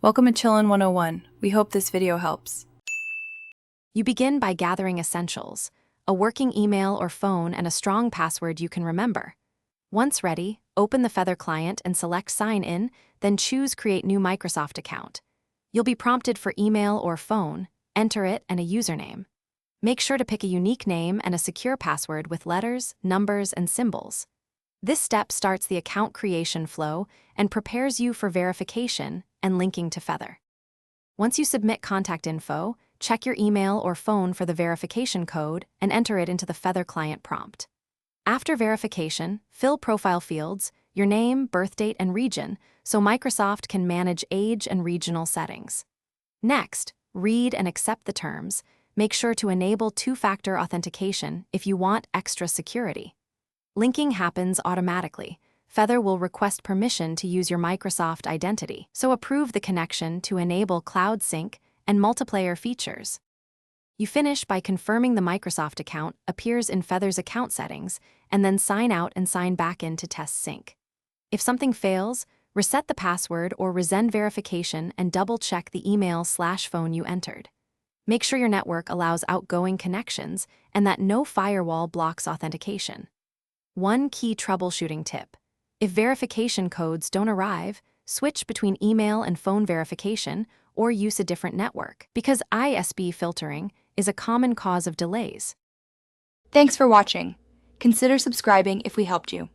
Welcome to Chillin' 101. We hope this video helps. You begin by gathering essentials, a working email or phone and a strong password you can remember. Once ready, open the Feather client and select Sign In, then choose Create New Microsoft Account. You'll be prompted for email or phone, enter it and a username. Make sure to pick a unique name and a secure password with letters, numbers, and symbols. This step starts the account creation flow and prepares you for verification and linking to Feather. Once you submit contact info, check your email or phone for the verification code and enter it into the Feather client prompt. After verification, fill profile fields, your name, birth date, and region so Microsoft can manage age and regional settings. Next, read and accept the terms. Make sure to enable two-factor authentication if you want extra security. Linking happens automatically. Feather will request permission to use your Microsoft identity, so approve the connection to enable cloud sync and multiplayer features. You finish by confirming the Microsoft account appears in Feather's account settings, and then sign out and sign back in to test sync. If something fails, reset the password or resend verification and double-check the email/phone you entered. Make sure your network allows outgoing connections and that no firewall blocks authentication. One key troubleshooting tip: if verification codes don't arrive, switch between email and phone verification or use a different network, because ISP filtering is a common cause of delays. Thanks for watching. Consider subscribing if we helped you.